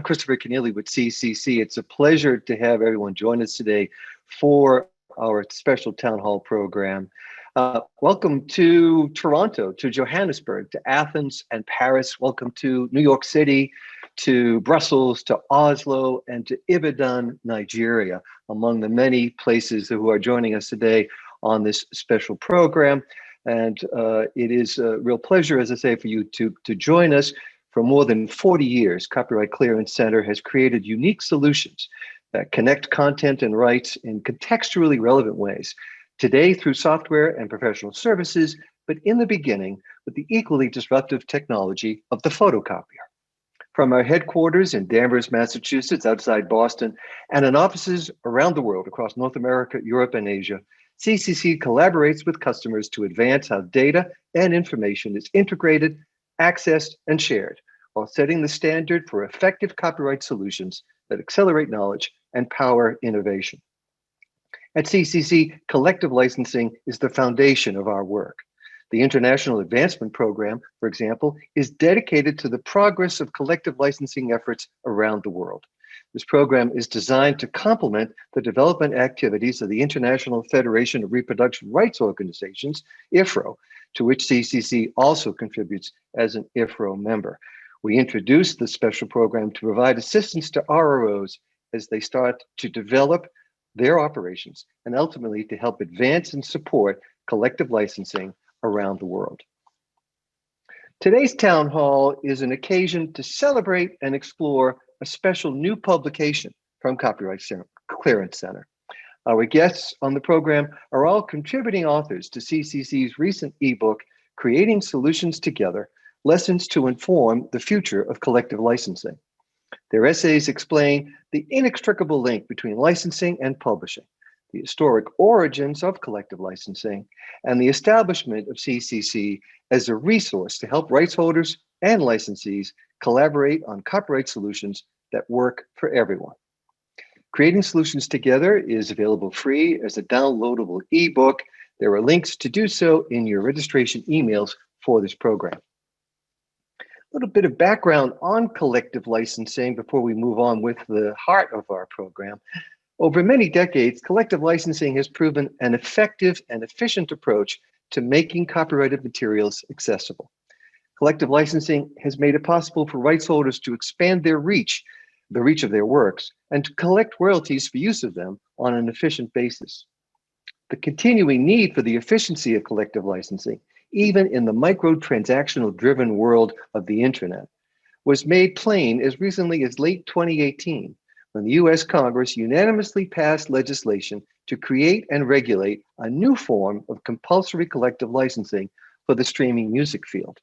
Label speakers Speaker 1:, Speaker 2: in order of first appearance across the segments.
Speaker 1: Christopher Kenneally with CCC. It's a pleasure to have everyone join us today for our special town hall program. Welcome to Toronto, to Johannesburg, to Athens and Paris. Welcome to New York City, to Brussels, to Oslo, and to Ibadan, Nigeria, among the many places who are joining us today on this special program. And it is a real pleasure, as I say, for you to join us. For more than 40 years, Copyright Clearance Center has created unique solutions that connect content and rights in contextually relevant ways. Today through software and professional services, but in the beginning with the equally disruptive technology of the photocopier. From our headquarters in Danvers, Massachusetts, outside Boston, and in offices around the world across North America, Europe, and Asia, CCC collaborates with customers to advance how data and information is integrated, accessed, and shared, while setting the standard for effective copyright solutions that accelerate knowledge and power innovation. At CCC, collective licensing is the foundation of our work. The International Advancement Program, for example, is dedicated to the progress of collective licensing efforts around the world. This program is designed to complement the development activities of the International Federation of Reproduction Rights Organizations, IFRO, to which CCC also contributes as an IFRO member. We introduced the special program to provide assistance to RROs as they start to develop their operations and ultimately to help advance and support collective licensing around the world. Today's town hall is an occasion to celebrate and explore a special new publication from Copyright Clearance Center. Our guests on the program are all contributing authors to CCC's recent ebook, Creating Solutions Together, Lessons to Inform the Future of Collective Licensing. Their essays explain the inextricable link between licensing and publishing, the historic origins of collective licensing, and the establishment of CCC as a resource to help rights holders and licensees collaborate on copyright solutions that work for everyone. Creating Solutions Together is available free as a downloadable ebook. There are links to do so in your registration emails for this program. A little bit of background on collective licensing before we move on with the heart of our program. Over many decades, collective licensing has proven an effective and efficient approach to making copyrighted materials accessible. Collective licensing has made it possible for rights holders to expand their reach, the reach of their works, and to collect royalties for use of them on an efficient basis. The continuing need for the efficiency of collective licensing, even in the micro-transactional driven world of the internet, was made plain as recently as late 2018, when the US Congress unanimously passed legislation to create and regulate a new form of compulsory collective licensing for the streaming music field.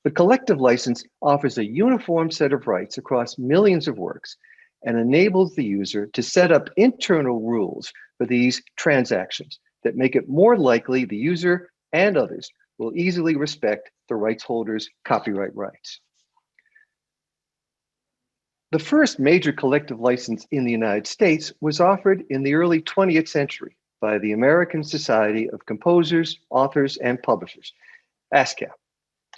Speaker 1: The collective license offers a uniform set of rights across millions of works and enables the user to set up internal rules for these transactions that make it more likely the user and others will easily respect the rights holder's copyright rights. The first major collective license in the United States was offered in the early 20th century by the American Society of Composers, Authors, and Publishers, ASCAP.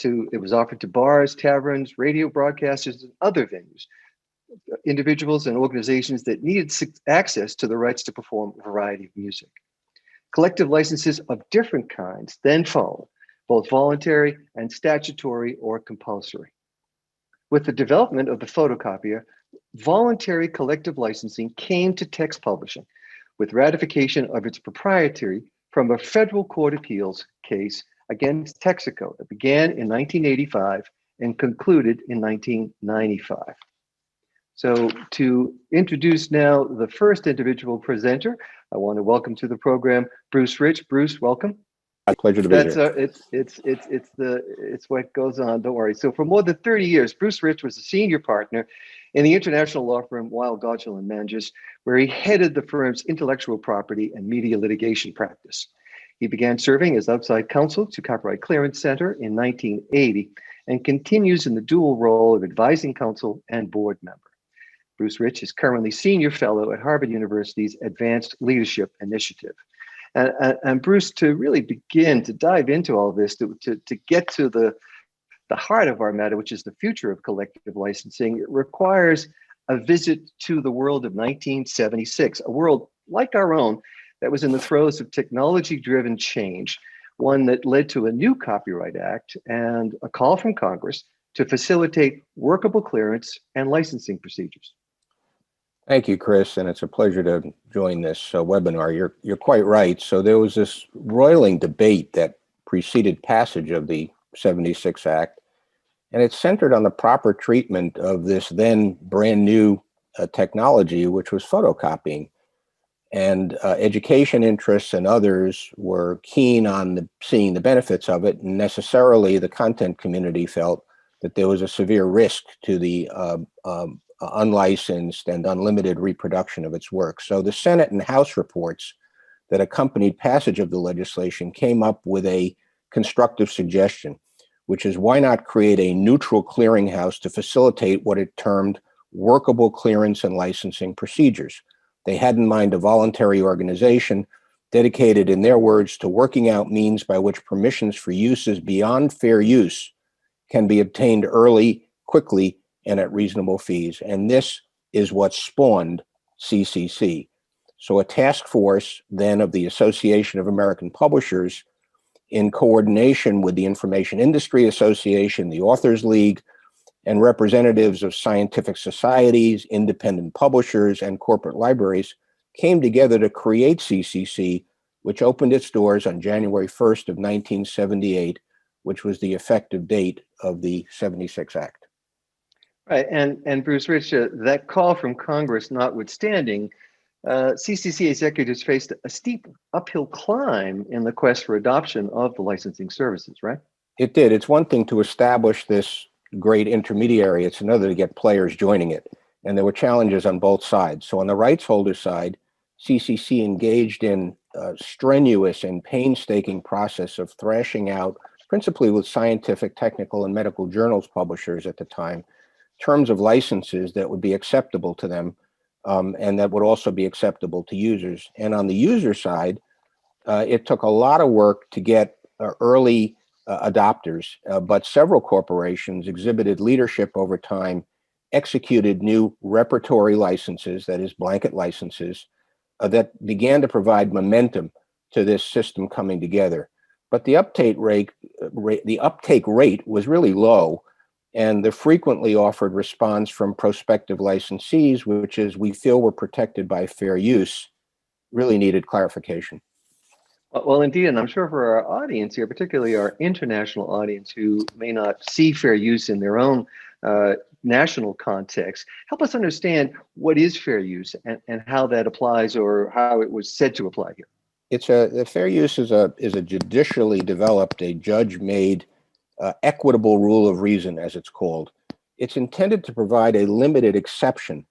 Speaker 1: It was offered to bars, taverns, radio broadcasters, and other venues, individuals and organizations that needed access to the rights to perform a variety of music. Collective licenses of different kinds then followed, both voluntary and statutory or compulsory. With the development of the photocopier, voluntary collective licensing came to text publishing with ratification of its proprietary from a federal court appeals case against Texaco that began in 1985 and concluded in 1995. So to introduce now the first individual presenter, I want to welcome to the program Bruce Rich. Bruce, welcome.
Speaker 2: My pleasure to be here.
Speaker 1: It's what goes on. Don't worry. So for more than 30 years, Bruce Rich was a senior partner in the international law firm Weil, Gotshal and Manges, where he headed the firm's intellectual property and media litigation practice. He began serving as outside counsel to Copyright Clearance Center in 1980 and continues in the dual role of advising counsel and board member. Bruce Rich is currently senior fellow at Harvard University's Advanced Leadership Initiative. And Bruce, to really begin to dive into all this, to get to the the heart of our matter, which is the future of collective licensing, it requires a visit to the world of 1976, a world like our own that was in the throes of technology-driven change, one that led to a new Copyright Act and a call from Congress to facilitate workable clearance and licensing procedures.
Speaker 2: Thank you, Chris, and it's a pleasure to join this webinar. You're quite right. So there was this roiling debate that preceded passage of the 76 Act, and it centered on the proper treatment of this then brand new technology, which was photocopying. And education interests and others were keen on seeing the benefits of it, and necessarily the content community felt that there was a severe risk to the unlicensed and unlimited reproduction of its work. So the Senate and House reports that accompanied passage of the legislation came up with a constructive suggestion, which is why not create a neutral clearinghouse to facilitate what it termed workable clearance and licensing procedures. They had in mind a voluntary organization dedicated, in their words, to working out means by which permissions for uses beyond fair use can be obtained early, quickly, and at reasonable fees. And this is what spawned CCC. So a task force then of the Association of American Publishers, in coordination with the Information Industry Association, the Authors League, and representatives of scientific societies, independent publishers, and corporate libraries, came together to create CCC, which opened its doors on January 1st of 1978, which was the effective date of the 76 Act.
Speaker 1: Right, and Bruce Rich, that call from Congress notwithstanding, CCC executives faced a steep uphill climb in the quest for adoption of the licensing services, right?
Speaker 2: It did. It's one thing to establish this great intermediary. It's another to get players joining it. And there were challenges on both sides. So on the rights holder side, CCC engaged in a strenuous and painstaking process of thrashing out, principally with scientific, technical, and medical journals publishers at the time, terms of licenses that would be acceptable to them and that would also be acceptable to users. And on the user side, it took a lot of work to get early adopters, but several corporations exhibited leadership over time, executed new repertory licenses, that is blanket licenses, that began to provide momentum to this system coming together. But the uptake rate was really low, and the frequently offered response from prospective licensees, which is we feel we're protected by fair use, really needed clarification.
Speaker 1: Well, indeed, and I'm sure for our audience here, particularly our international audience who may not see fair use in their own national context, help us understand what is fair use and how that applies or how it was said to apply here.
Speaker 2: The fair use is a judicially developed, a judge-made equitable rule of reason, as it's called. It's intended to provide a limited exception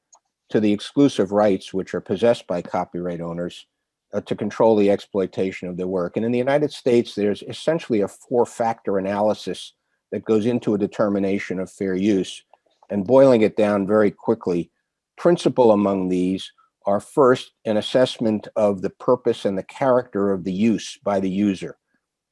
Speaker 2: to the exclusive rights which are possessed by copyright owners to control the exploitation of their work. And in the United States, there's essentially a four-factor analysis that goes into a determination of fair use. And boiling it down very quickly, principal among these are first an assessment of the purpose and the character of the use by the user.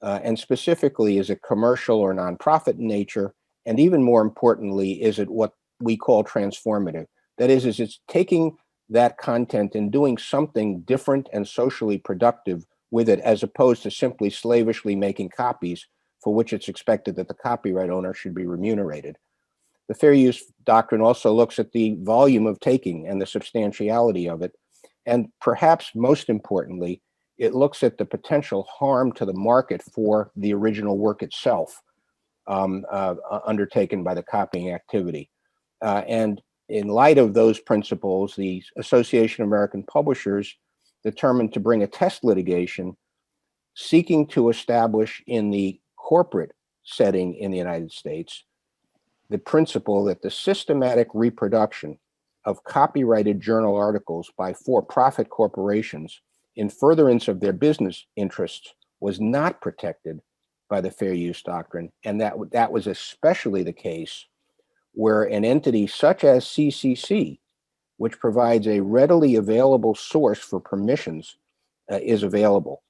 Speaker 2: And specifically, is it commercial or nonprofit in nature? And even more importantly, is it what we call transformative? That is it's taking that content and doing something different and socially productive with it, as opposed to simply slavishly making copies for which it's expected that the copyright owner should be remunerated. The fair use doctrine also looks at the volume of taking and the substantiality of it. And perhaps most importantly, it looks at the potential harm to the market for the original work itself undertaken by the copying activity. And in light of those principles, the Association of American Publishers determined to bring a test litigation seeking to establish in the corporate setting in the United States the principle that the systematic reproduction of copyrighted journal articles by for-profit corporations in furtherance of their business interests was not protected by the fair use doctrine, and that was especially the case where an entity such as CCC, which provides a readily available source for permissions, is available.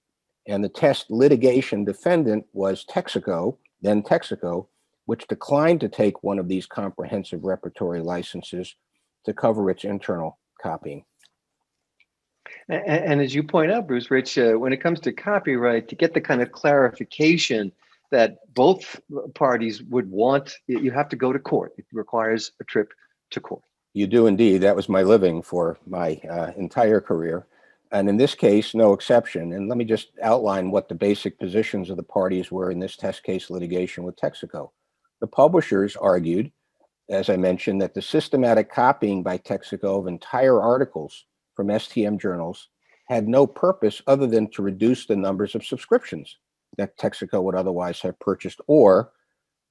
Speaker 2: And the test litigation defendant was Texaco, then Texaco, which declined to take one of these comprehensive repertory licenses to cover its internal copying.
Speaker 1: And as you point out, Bruce, Rich, when it comes to copyright, to get the kind of clarification that both parties would want, you have to go to court. It requires a trip to court.
Speaker 2: You do indeed. That was my living for my entire career. And in this case, no exception. And let me just outline what the basic positions of the parties were in this test case litigation with Texaco. The publishers argued, as I mentioned, that the systematic copying by Texaco of entire articles from STM journals had no purpose other than to reduce the numbers of subscriptions that Texaco would otherwise have purchased, or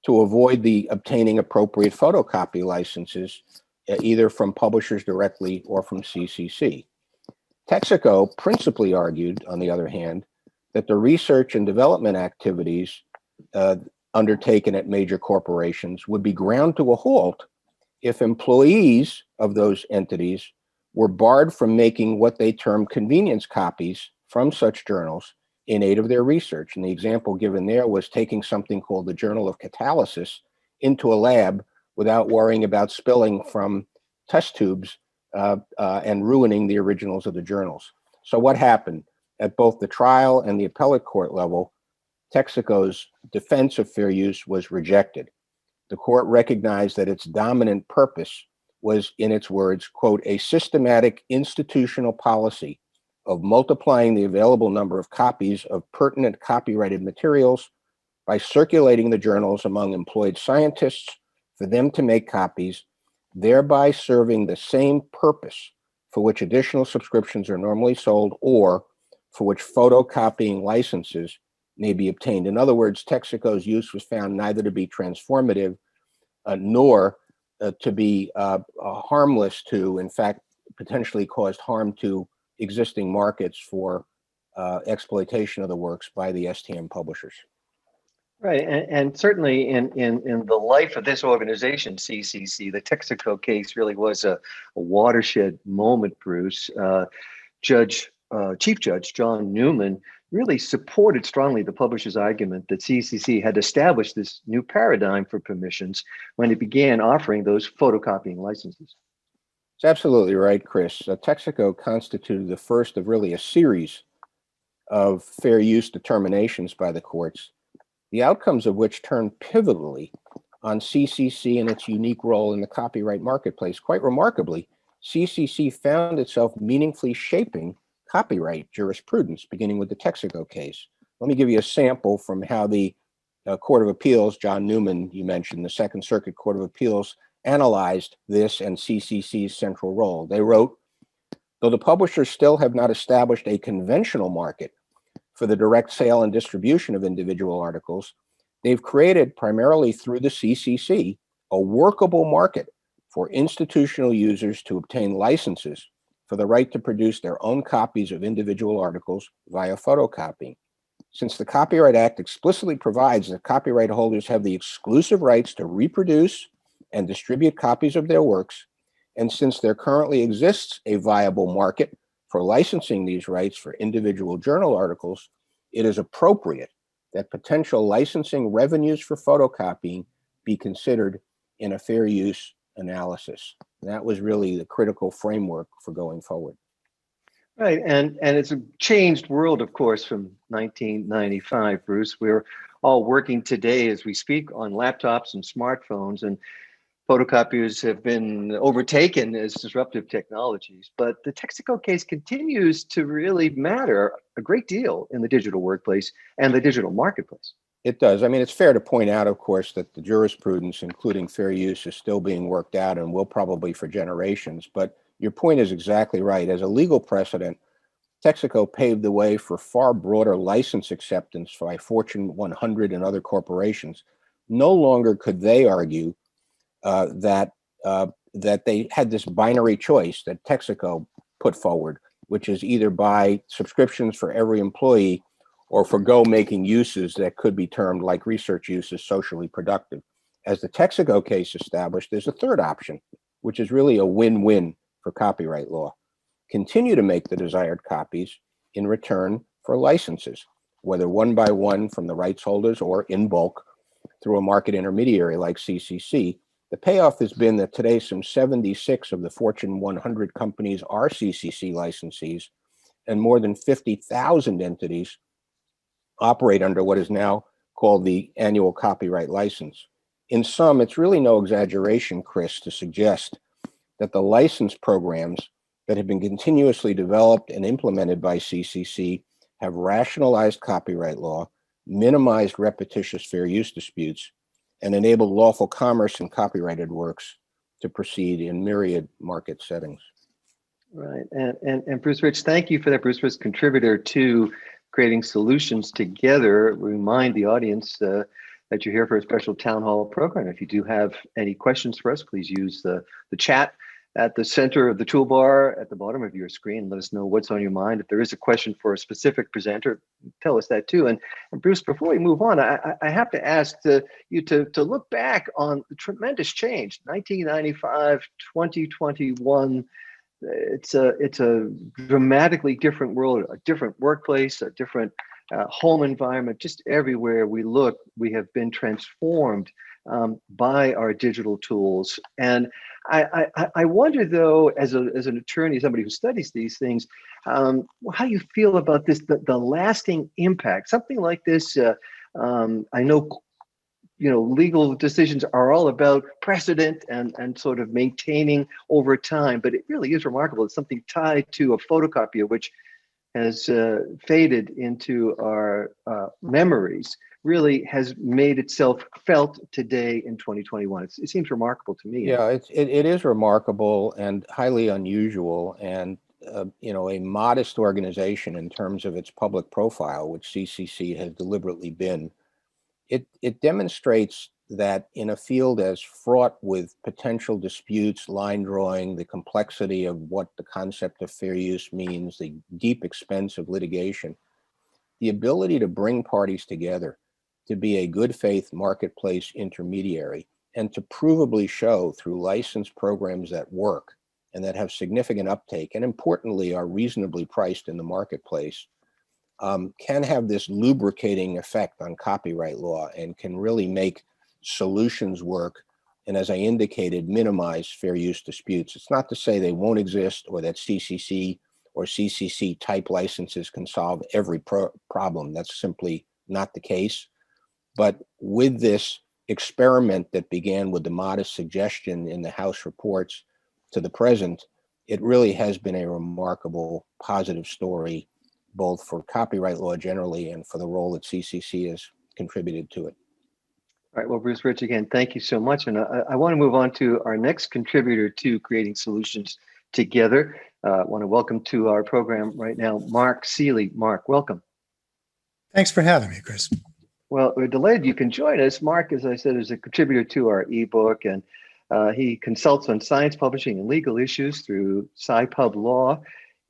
Speaker 2: to avoid the obtaining appropriate photocopy licenses, either from publishers directly or from CCC. Texaco principally argued, on the other hand, that the research and development activities undertaken at major corporations would be ground to a halt if employees of those entities were barred from making what they termed convenience copies from such journals in aid of their research. And the example given there was taking something called the Journal of Catalysis into a lab without worrying about spilling from test tubes and ruining the originals of the journals. So what happened? At both the trial and the appellate court level, Texaco's defense of fair use was rejected. The court recognized that its dominant purpose was, in its words, quote, a systematic institutional policy of multiplying the available number of copies of pertinent copyrighted materials by circulating the journals among employed scientists for them to make copies, thereby serving the same purpose for which additional subscriptions are normally sold or for which photocopying licenses may be obtained. In other words, Texaco's use was found neither to be transformative nor to be harmless to, in fact, potentially caused harm to existing markets for exploitation of the works by the STM publishers.
Speaker 1: Right, and certainly in the life of this organization, CCC, the Texaco case really was a watershed moment, Bruce. Chief Judge John Newman really supported strongly the publisher's argument that CCC had established this new paradigm for permissions when it began offering those photocopying licenses.
Speaker 2: It's absolutely right, Chris. Texaco constituted the first of really a series of fair use determinations by the courts, the outcomes of which turned pivotally on CCC and its unique role in the copyright marketplace. Quite remarkably, CCC found itself meaningfully shaping copyright jurisprudence, beginning with the Texaco case. Let me give you a sample from how the Court of Appeals, John Newman, you mentioned, the Second Circuit Court of Appeals, analyzed this and CCC's central role. They wrote, though the publishers still have not established a conventional market for the direct sale and distribution of individual articles, they've created, primarily through the CCC, a workable market for institutional users to obtain licenses for the right to produce their own copies of individual articles via photocopying. Since the Copyright Act explicitly provides that copyright holders have the exclusive rights to reproduce and distribute copies of their works, and since there currently exists a viable market for licensing these rights for individual journal articles, it is appropriate that potential licensing revenues for photocopying be considered in a fair use analysis. And that was really the critical framework for going forward.
Speaker 1: Right, and it's a changed world, of course, from 1995, Bruce. We're all working today as we speak on laptops and smartphones, and photocopiers have been overtaken as disruptive technologies. But the Texaco case continues to really matter a great deal in the digital workplace and the digital marketplace.
Speaker 2: It does. I mean, it's fair to point out, of course, that the jurisprudence, including fair use, is still being worked out and will probably for generations. But your point is exactly right. As a legal precedent, Texaco paved the way for far broader license acceptance by Fortune 100 and other corporations. No longer could they argue that they had this binary choice that Texaco put forward, which is either buy subscriptions for every employee or forgo making uses that could be termed, like research uses, socially productive. As the Texaco case established, there's a third option, which is really a win-win for copyright law. Continue to make the desired copies in return for licenses, whether one by one from the rights holders or in bulk, through a market intermediary like CCC. The payoff has been that today some 76 of the Fortune 100 companies are CCC licensees, and more than 50,000 entities operate under what is now called the annual copyright license. In sum, it's really no exaggeration, Chris, to suggest that the license programs that have been continuously developed and implemented by CCC have rationalized copyright law, minimized repetitious fair use disputes, and enabled lawful commerce in copyrighted works to proceed in myriad market settings.
Speaker 1: Right. And Bruce Rich, thank you for that. Bruce Rich, contributor to Creating Solutions Together. Remind the audience that you're here for a special town hall program. If you do have any questions for us, please use the chat at the center of the toolbar at the bottom of your screen. Let us know what's on your mind. If there is a question for a specific presenter, tell us that too. And Bruce, before we move on, I have to ask you to look back on the tremendous change, 1995, 2021. It's a dramatically different world, a different workplace, a different home environment. Just everywhere we look, we have been transformed by our digital tools. And I wonder, though, as an attorney, somebody who studies these things, how you feel about this, the lasting impact. Something like this, I know, legal decisions are all about precedent and sort of maintaining over time, but it really is remarkable. It's something tied to a photocopier, which has faded into our memories, really has made itself felt today in 2021. It seems remarkable to me.
Speaker 2: Yeah, it is remarkable and highly unusual, and a modest organization in terms of its public profile, which CCC has deliberately been. It demonstrates that in a field as fraught with potential disputes, line drawing, the complexity of what the concept of fair use means, the deep expense of litigation, the ability to bring parties together, to be a good faith marketplace intermediary, and to provably show through licensed programs that work and that have significant uptake, and importantly are reasonably priced in the marketplace, can have this lubricating effect on copyright law and can really make solutions work, and as I indicated, minimize fair use disputes. It's not to say they won't exist or that CCC or CCC type licenses can solve every problem. That's simply not the case. But with this experiment that began with the modest suggestion in the House reports to the present, it really has been a remarkable positive story, both for copyright law generally and for the role that CCC has contributed to it.
Speaker 1: All right, well, Bruce Rich, again, thank you so much. And I want to move on to our next contributor to Creating Solutions Together. I want to welcome to our program right now, Mark Seeley. Mark, welcome.
Speaker 3: Thanks for having me, Chris.
Speaker 1: Well, we're delighted you can join us. Mark, as I said, is a contributor to our ebook, and he consults on science publishing and legal issues through SciPub Law.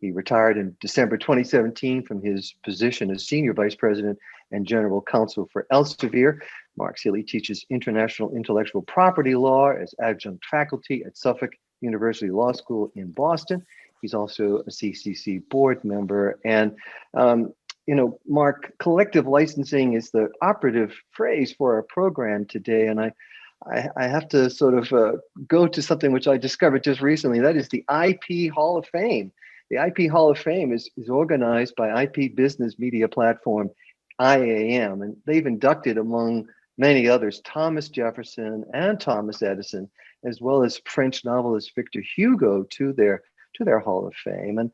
Speaker 1: He retired in December 2017 from his position as Senior Vice President and General Counsel for Elsevier. Mark Seeley teaches international intellectual property law as adjunct faculty at Suffolk University Law School in Boston. He's also a CCC board member. And, Mark, collective licensing is the operative phrase for our program today. And I have to sort of go to something which I discovered just recently. That is the IP Hall of Fame. The IP Hall of Fame is organized by IP business media platform IAM, and they've inducted, among many others, Thomas Jefferson and Thomas Edison, as well as French novelist Victor Hugo to their Hall of Fame. And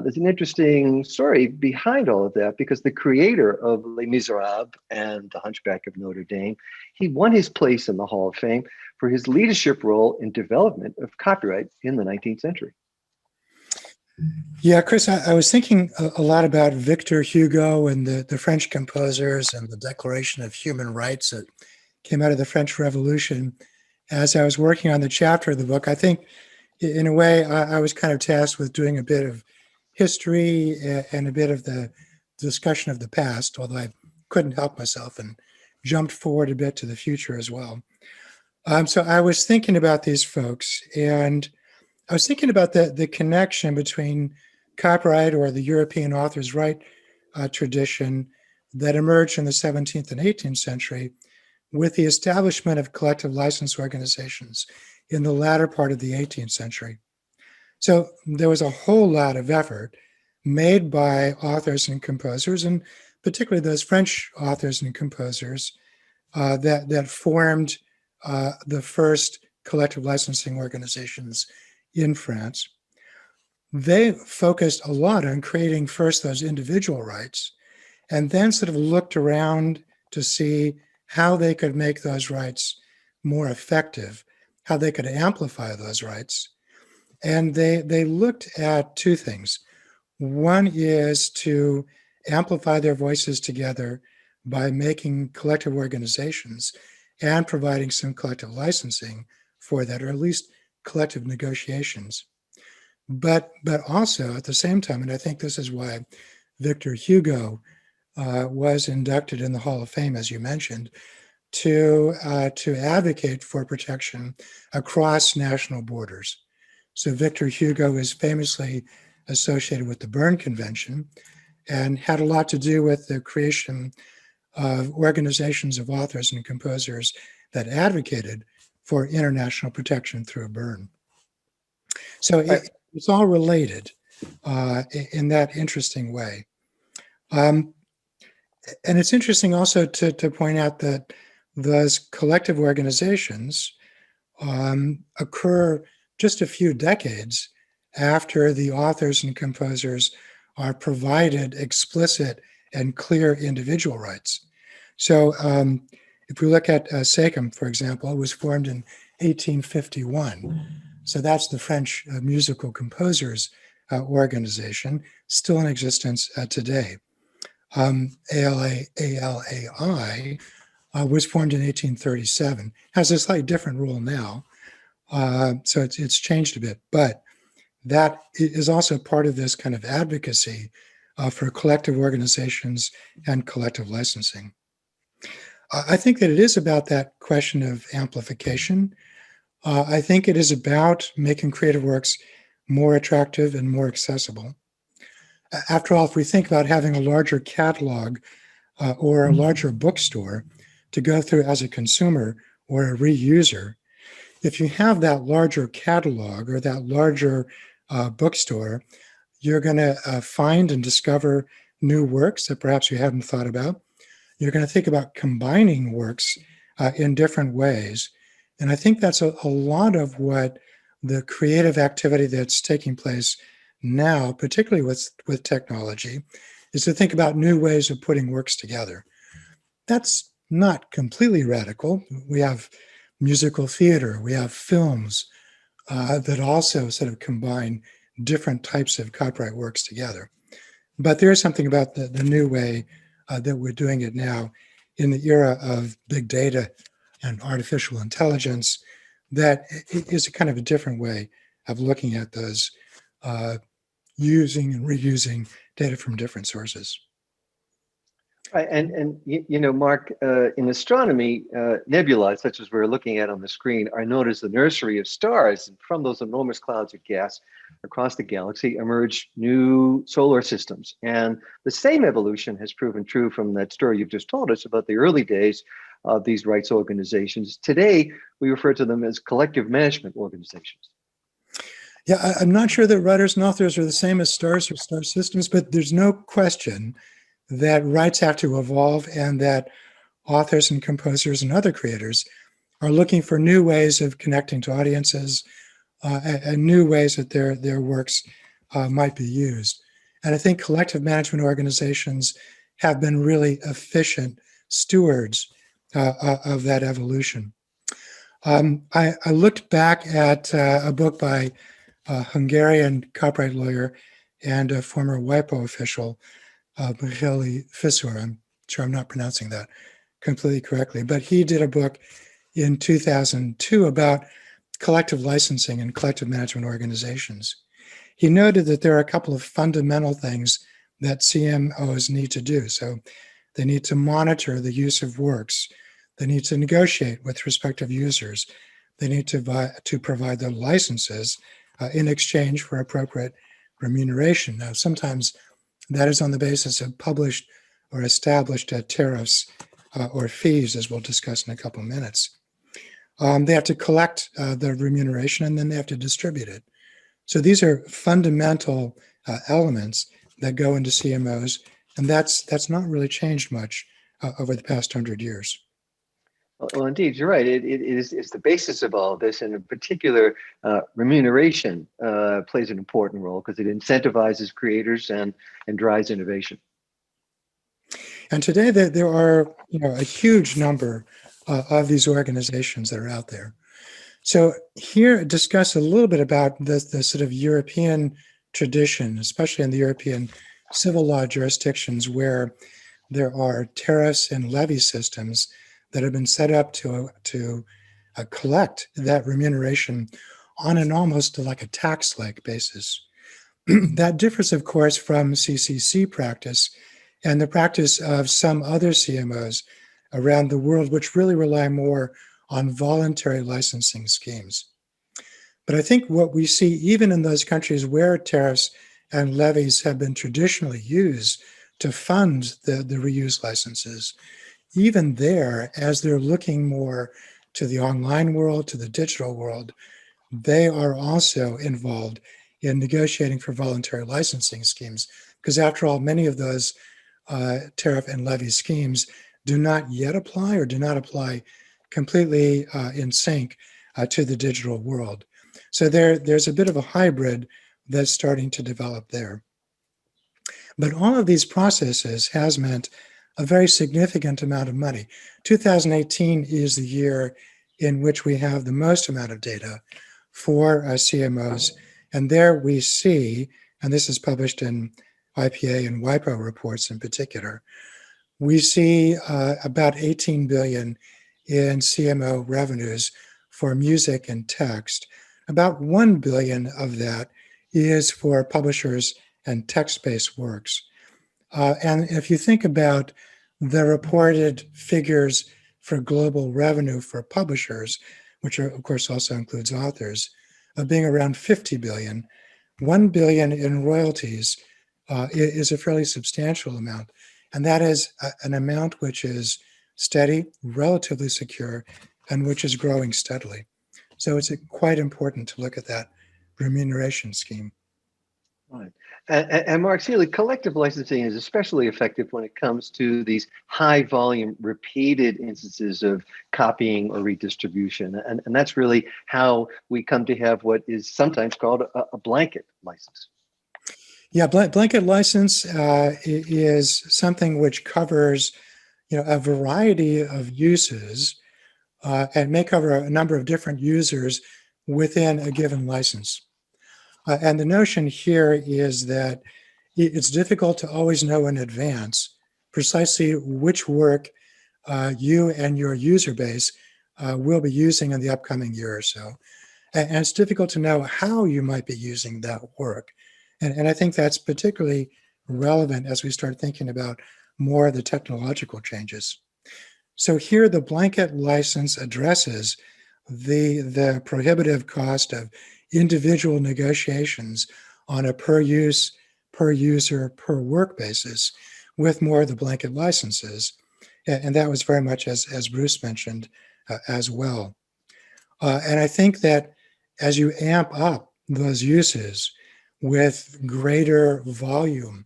Speaker 1: there's an interesting story behind all of that, because the creator of Les Miserables and The Hunchback of Notre Dame, he won his place in the Hall of Fame for his leadership role in development of copyright in the 19th century.
Speaker 3: Yeah, Chris, I was thinking a lot about Victor Hugo and the French composers and the Declaration of Human Rights that came out of the French Revolution. As I was working on the chapter of the book, I think in a way I was kind of tasked with doing a bit of history and a bit of the discussion of the past, although I couldn't help myself and jumped forward a bit to the future as well. So I was thinking about these folks, and I was thinking about the connection between copyright, or the European author's right tradition that emerged in the 17th and 18th century, with the establishment of collective license organizations in the latter part of the 18th century. So there was a whole lot of effort made by authors and composers, and particularly those French authors and composers that formed the first collective licensing organizations in France. They focused a lot on creating first those individual rights, and then sort of looked around to see how they could make those rights more effective, how they could amplify those rights. And they looked at two things. One is to amplify their voices together by making collective organizations and providing some collective licensing for that, or at least collective negotiations. But also at the same time, and I think this is why Victor Hugo was inducted in the Hall of Fame, as you mentioned, to advocate for protection across national borders. So Victor Hugo is famously associated with the Berne Convention and had a lot to do with the creation of organizations of authors and composers that advocated for international protection through Berne. So it's all related in that interesting way. And it's interesting also to point out that those collective organizations occur just a few decades after the authors and composers are provided explicit and clear individual rights. So if we look at SACEM, for example, it was formed in 1851. So that's the French musical composers organization, still in existence today. ALAI was formed in 1837, has a slightly different rule now. So it's changed a bit, but that is also part of this kind of advocacy for collective organizations and collective licensing. I think that it is about that question of amplification. I think it is about making creative works more attractive and more accessible. After all, if we think about having a larger catalog or a larger bookstore to go through as a consumer or a reuser, if you have that larger catalog or that larger bookstore, you're going to find and discover new works that perhaps you hadn't thought about. You're going to think about combining works in different ways. And I think that's a lot of what the creative activity that's taking place now, particularly with technology, is to think about new ways of putting works together. That's not completely radical. We have musical theater, we have films that also sort of combine different types of copyright works together. But there is something about the new way that we're doing it now in the era of big data and artificial intelligence that is a kind of a different way of looking at those using and reusing data from different sources.
Speaker 1: And you know, Mark, in astronomy, nebulae, such as we're looking at on the screen, are known as the nursery of stars. And from those enormous clouds of gas across the galaxy emerge new solar systems. And the same evolution has proven true from that story you've just told us about the early days of these rights organizations. Today, we refer to them as collective management organizations.
Speaker 3: Yeah, I'm not sure that writers and authors are the same as stars or star systems, but there's no question that rights have to evolve and that authors and composers and other creators are looking for new ways of connecting to audiences and new ways that their works might be used. And I think collective management organizations have been really efficient stewards of that evolution. I looked back at a book by a Hungarian copyright lawyer and a former WIPO official, Michele Fisor. I'm sure I'm not pronouncing that completely correctly, but he did a book in 2002 about collective licensing and collective management organizations. He noted that there are a couple of fundamental things that CMOs need to do. So they need to monitor the use of works. They need to negotiate with respective users. They need to provide the licenses in exchange for appropriate remuneration. Now, sometimes that is on the basis of published or established tariffs or fees, as we'll discuss in a couple minutes. They have to collect the remuneration, and then they have to distribute it. So these are fundamental elements that go into CMOs, and that's not really changed much over the past 100 years.
Speaker 1: Well, indeed, you're right. It's the basis of all of this, and in particular, remuneration plays an important role because it incentivizes creators and drives innovation.
Speaker 3: And today there are a huge number of these organizations that are out there. So here, discuss a little bit about the sort of European tradition, especially in the European civil law jurisdictions, where there are tariffs and levy systems that have been set up to collect that remuneration on an almost like a tax-like basis. That differs, of course, from CCC practice and the practice of some other CMOs around the world, which really rely more on voluntary licensing schemes. But I think what we see, even in those countries where tariffs and levies have been traditionally used to fund the reuse licenses, even there, as they're looking more to the online world, to the digital world, they are also involved in negotiating for voluntary licensing schemes. Because after all, many of those tariff and levy schemes do not yet apply or do not apply completely in sync to the digital world. So there's a bit of a hybrid that's starting to develop there. But all of these processes has meant a very significant amount of money. 2018 is the year in which we have the most amount of data for CMOs. And there we see, and this is published in IPA and WIPO reports in particular, we see about 18 billion in CMO revenues for music and text. About 1 billion of that is for publishers and text-based works. And if you think about the reported figures for global revenue for publishers, which of course also includes authors, of being around 50 billion, 1 billion in royalties is a fairly substantial amount. And that is an amount which is steady, relatively secure, and which is growing steadily. So it's quite important to look at that remuneration scheme.
Speaker 1: Right. And Mark Seeley, collective licensing is especially effective when it comes to these high volume repeated instances of copying or redistribution. And that's really how we come to have what is sometimes called a blanket license.
Speaker 3: Yeah, blanket license is something which covers a variety of uses and may cover a number of different users within a given license. And the notion here is that it's difficult to always know in advance precisely which work you and your user base will be using in the upcoming year or so. And it's difficult to know how you might be using that work. And I think that's particularly relevant as we start thinking about more of the technological changes. So here the blanket license addresses the prohibitive cost of individual negotiations on a per use, per user, per work basis with more of the blanket licenses. And that was very much as Bruce mentioned as well. And I think that as you amp up those uses with greater volume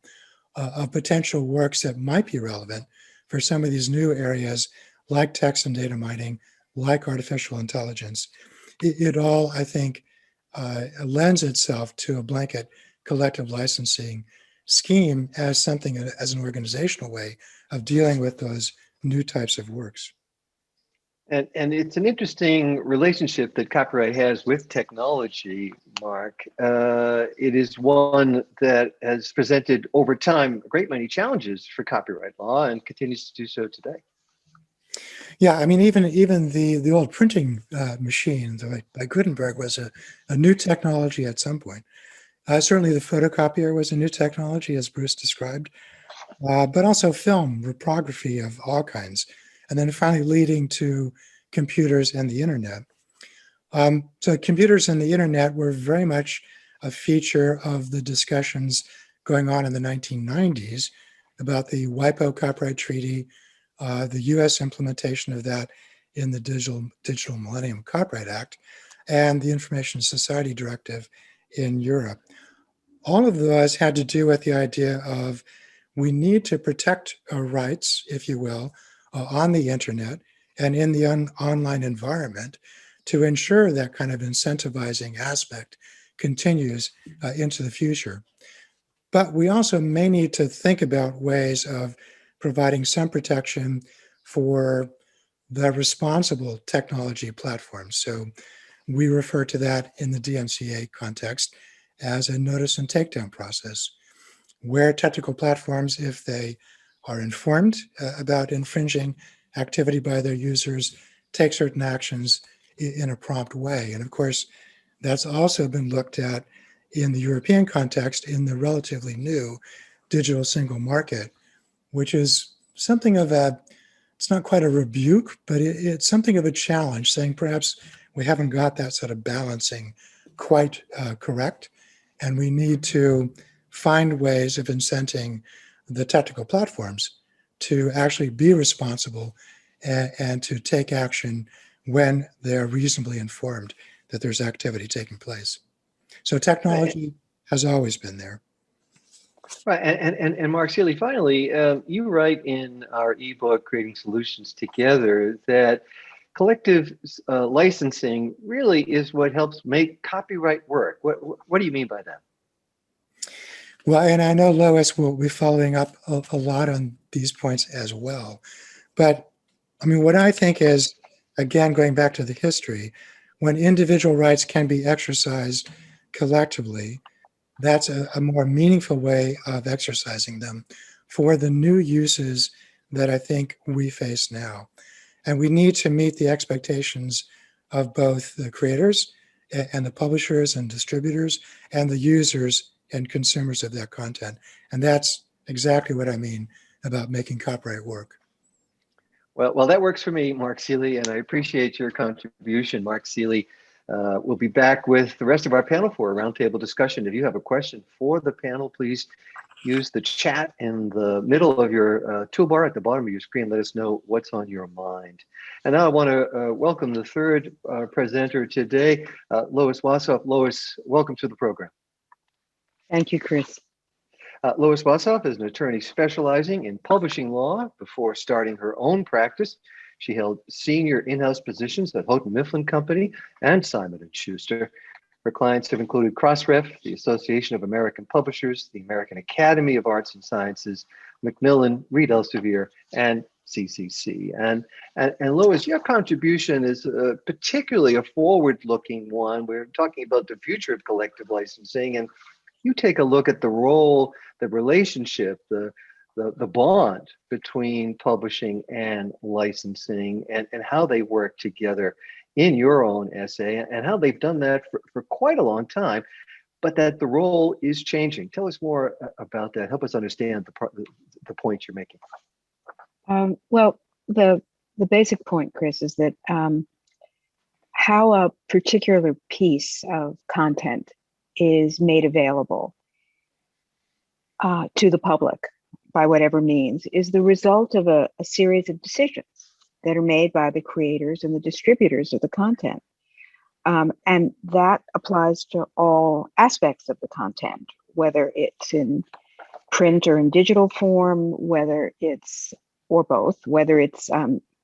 Speaker 3: of potential works that might be relevant for some of these new areas like text and data mining, like artificial intelligence, it all, I think, lends itself to a blanket collective licensing scheme as something, as an organizational way of dealing with those new types of works.
Speaker 1: And it's an interesting relationship that copyright has with technology, Mark. It is one that has presented over time a great many challenges for copyright law and continues to do so today.
Speaker 3: Yeah, I mean, even the old printing machine by Gutenberg was a new technology at some point. Certainly the photocopier was a new technology, as Bruce described, but also film, reprography of all kinds, and then finally leading to computers and the internet. So computers and the internet were very much a feature of the discussions going on in the 1990s about the WIPO copyright treaty, the US implementation of that in the Digital Millennium Copyright Act, and the Information Society Directive in Europe. All of those had to do with the idea of we need to protect our rights, if you will, on the internet and in the online environment to ensure that kind of incentivizing aspect continues into the future. But we also may need to think about ways of providing some protection for the responsible technology platforms. So we refer to that in the DMCA context as a notice and takedown process, where technical platforms, if they are informed about infringing activity by their users, take certain actions in a prompt way. And of course, that's also been looked at in the European context in the relatively new digital single market, which is something of a, it's not quite a rebuke, but it's something of a challenge, saying perhaps we haven't got that sort of balancing quite correct. And we need to find ways of incenting the technical platforms to actually be responsible and to take action when they're reasonably informed that there's activity taking place. So technology has always been there.
Speaker 1: Right, and Mark Seeley, finally, you write in our ebook, Creating Solutions Together, that collective licensing really is what helps make copyright work. What do you mean by that?
Speaker 3: Well, and I know Lois will be following up a lot on these points as well. But I mean, what I think is, again, going back to the history, when individual rights can be exercised collectively, that's a more meaningful way of exercising them for the new uses that I think we face now. And we need to meet the expectations of both the creators and the publishers and distributors and the users and consumers of that content. And that's exactly what I mean about making copyright work.
Speaker 1: Well, that works for me, Mark Seeley, and I appreciate your contribution. Mark Seeley will be back with the rest of our panel for a roundtable discussion. If you have a question for the panel, please use the chat in the middle of your toolbar at the bottom of your screen. Let us know what's on your mind. And now I want to welcome the third presenter today, Lois Wasoff. Lois, welcome to the program.
Speaker 4: Thank you, Chris.
Speaker 1: Lois Wasoff is an attorney specializing in publishing law. Before starting her own practice, she held senior in-house positions at Houghton Mifflin Company and Simon & Schuster. Her clients have included Crossref, the Association of American Publishers, the American Academy of Arts and Sciences, Macmillan, Reed Elsevier, and CCC. And Lois, your contribution is particularly a forward-looking one. We're talking about the future of collective licensing, and you take a look at the role, the relationship, the bond between publishing and licensing and how they work together in your own essay and how they've done that for quite a long time, but that the role is changing. Tell us more about that. Help us understand the point you're making.
Speaker 4: Well, the basic point, Chris, is that how a particular piece of content is made available to the public by whatever means is the result of a series of decisions that are made by the creators and the distributors of the content. And that applies to all aspects of the content, whether it's in print or in digital form, whether it's, or both, whether it's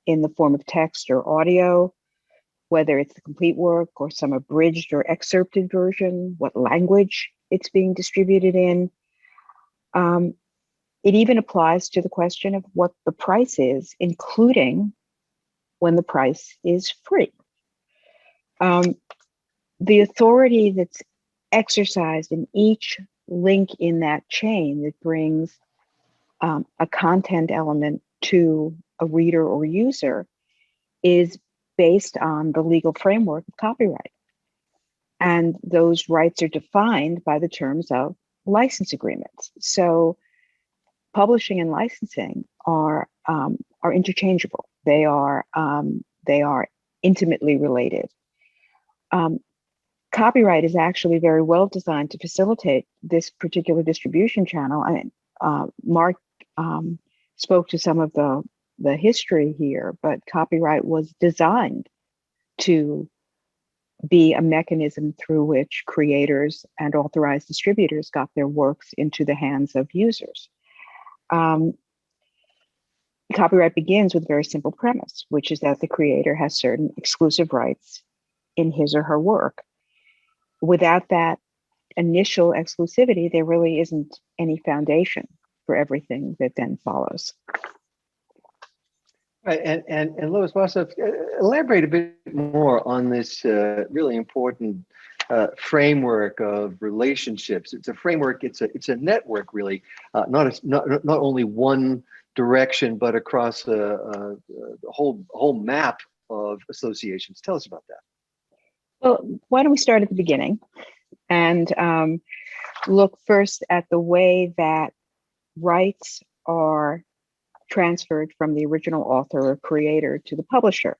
Speaker 4: in the form of text or audio, whether it's the complete work or some abridged or excerpted version, what language it's being distributed in. It even applies to the question of what the price is, including when the price is free. The authority that's exercised in each link in that chain that brings a content element to a reader or user is based on the legal framework of copyright. And those rights are defined by the terms of license agreements. So publishing and licensing are interchangeable. They are intimately related. Copyright is actually very well designed to facilitate this particular distribution channel. I mean, Mark spoke to some of the the history here, but copyright was designed to be a mechanism through which creators and authorized distributors got their works into the hands of users. Copyright begins with a very simple premise, which is that the creator has certain exclusive rights in his or her work. Without that initial exclusivity, there really isn't any foundation for everything that then follows.
Speaker 1: Right, and Lois Wasoff, elaborate a bit more on this really important framework of relationships. It's a framework. It's a network, really, not only one direction, but across the whole map of associations. Tell us about that.
Speaker 4: Well, why don't we start at the beginning and look first at the way that rights are transferred from the original author or creator to the publisher,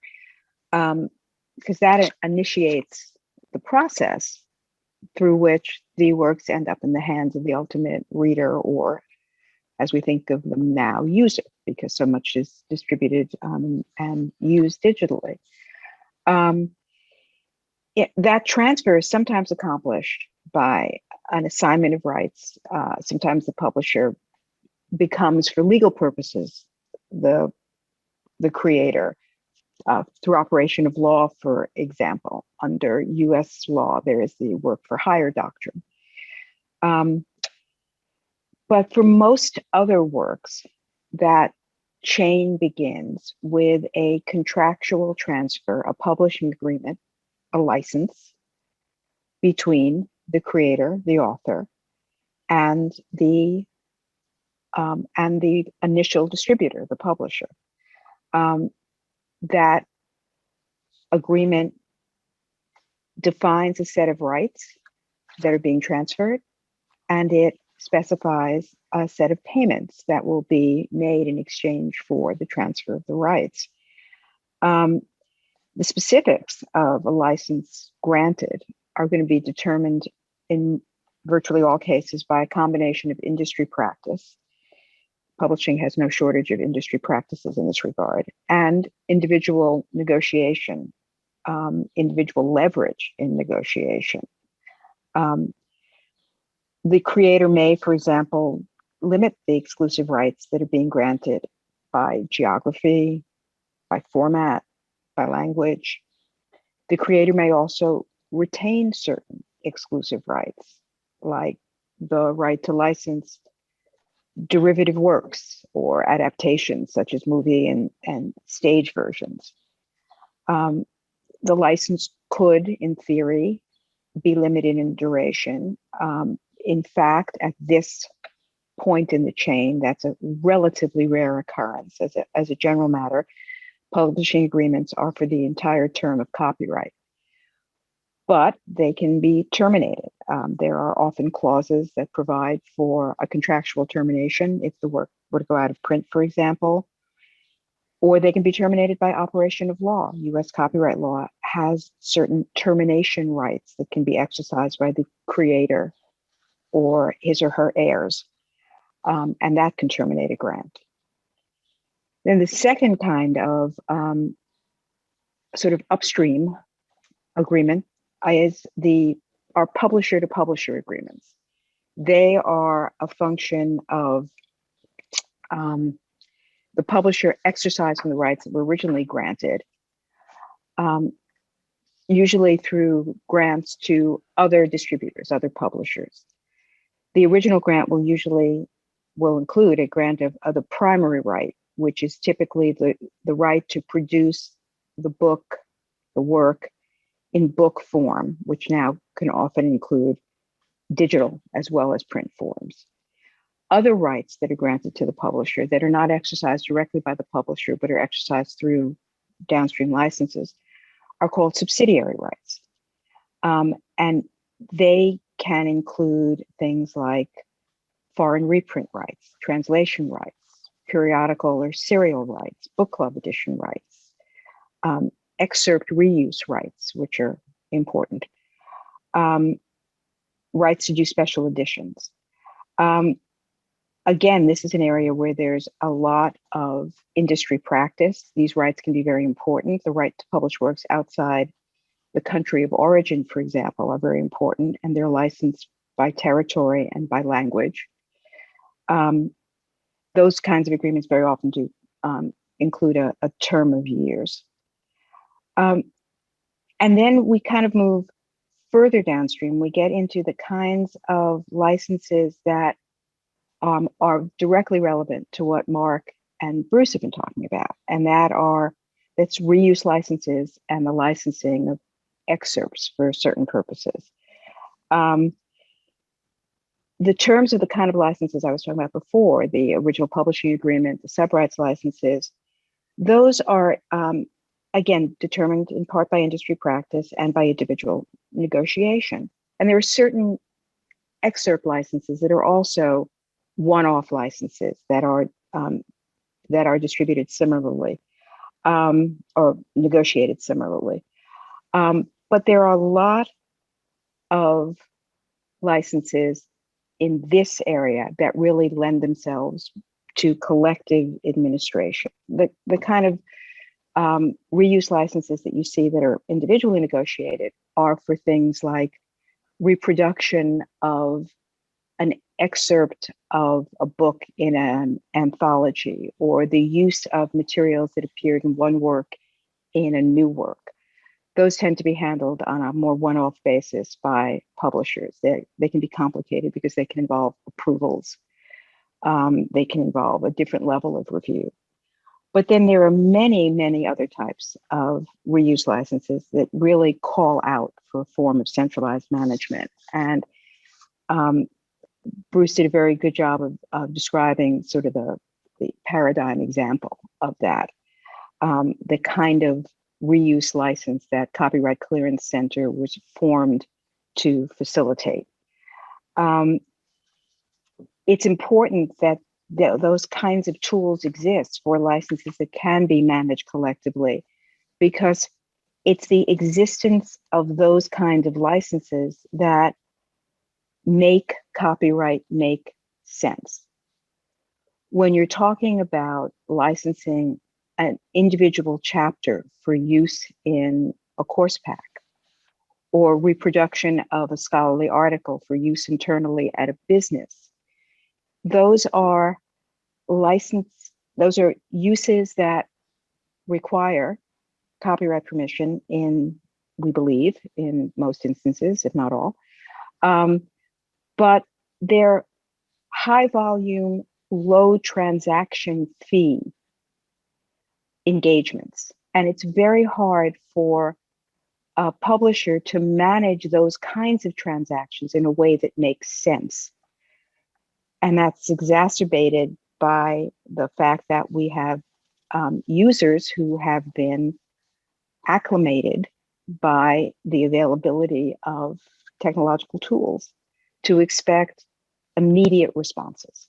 Speaker 4: because that initiates the process through which the works end up in the hands of the ultimate reader, or as we think of them now, user, because so much is distributed and used digitally. That transfer is sometimes accomplished by an assignment of rights. Sometimes the publisher becomes, for legal purposes, the creator through operation of law. For example, under U.S. law, there is the work for hire doctrine. But for most other works, that chain begins with a contractual transfer, a publishing agreement, a license between the creator, the author, and the initial distributor, the publisher. That agreement defines a set of rights that are being transferred, and it specifies a set of payments that will be made in exchange for the transfer of the rights. The specifics of a license granted are going to be determined in virtually all cases by a combination of industry practice. Publishing has no shortage of industry practices in this regard, and individual negotiation, individual leverage in negotiation. The creator may, for example, limit the exclusive rights that are being granted by geography, by format, by language. The creator may also retain certain exclusive rights, like the right to license derivative works or adaptations, such as movie and stage versions. The license could, in theory, be limited in duration. In fact, at this point in the chain, that's a relatively rare occurrence. As a general matter, publishing agreements are for the entire term of copyright, but they can be terminated. There are often clauses that provide for a contractual termination if the work were to go out of print, for example, or they can be terminated by operation of law. US copyright law has certain termination rights that can be exercised by the creator or his or her heirs, and that can terminate a grant. Then the second kind of sort of upstream agreement is our publisher to publisher agreements. They are a function of the publisher exercising the rights that were originally granted, usually through grants to other distributors, other publishers. The original grant will include a grant of the primary right, which is typically the right to produce the book, the work in book form, which now can often include digital as well as print forms. Other rights that are granted to the publisher that are not exercised directly by the publisher, but are exercised through downstream licenses are called subsidiary rights. And they can include things like foreign reprint rights, translation rights, periodical or serial rights, book club edition rights, excerpt reuse rights, which are important, rights to do special editions. again, this is an area where there's a lot of industry practice. These rights can be very important. The right to publish works outside the country of origin, for example, are very important, and they're licensed by territory and by language. Those kinds of agreements very often do include a term of years. And then we kind of move further downstream. We get into the kinds of licenses that are directly relevant to what Mark and Bruce have been talking about, and that's reuse licenses and the licensing of excerpts for certain purposes. The terms of the kind of licenses I was talking about before, the original publishing agreement, the subrights licenses, those are, again, determined in part by industry practice and by individual negotiation. And there are certain excerpt licenses that are also one-off licenses that are distributed similarly or negotiated similarly. But there are a lot of licenses in this area that really lend themselves to collective administration. The kind of reuse licenses that you see that are individually negotiated are for things like reproduction of an excerpt of a book in an anthology, or the use of materials that appeared in one work in a new work. Those tend to be handled on a more one-off basis by publishers. They can be complicated because they can involve approvals. They can involve a different level of review. But then there are many, many other types of reuse licenses that really call out for a form of centralized management. And Bruce did a very good job of describing sort of the paradigm example of that, the kind of reuse license that Copyright Clearance Center was formed to facilitate. It's important that those kinds of tools exist for licenses that can be managed collectively, because it's the existence of those kinds of licenses that make copyright make sense. When you're talking about licensing an individual chapter for use in a course pack, or reproduction of a scholarly article for use internally at a business, those are uses that require copyright permission we believe, in most instances, if not all. But they're high volume, low transaction fee engagements. And it's very hard for a publisher to manage those kinds of transactions in a way that makes sense. And that's exacerbated by the fact that we have users who have been acclimated by the availability of technological tools to expect immediate responses.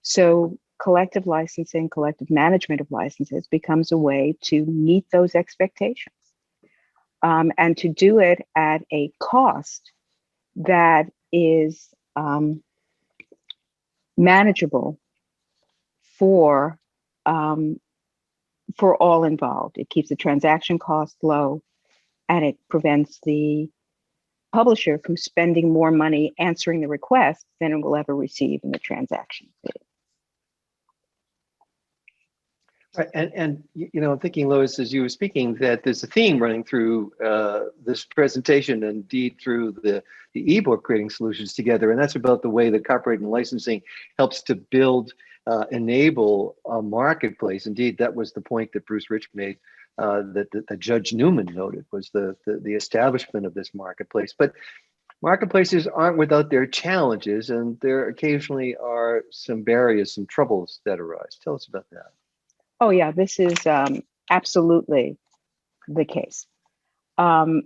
Speaker 4: So collective licensing, collective management of licenses becomes a way to meet those expectations, and to do it at a cost that is manageable for all involved. It keeps the transaction cost low, and it prevents the publisher from spending more money answering the request than it will ever receive in the transaction fee.
Speaker 1: Right. And I'm thinking, Lois, as you were speaking, that there's a theme running through this presentation, and indeed through the ebook creating solutions together, and that's about the way that copyright and licensing helps to build, enable a marketplace. Indeed, that was the point that Bruce Rich made, that Judge Newman noted, was the establishment of this marketplace. But marketplaces aren't without their challenges, and there occasionally are some barriers, some troubles that arise. Tell us about that.
Speaker 4: Oh yeah, this is absolutely the case. There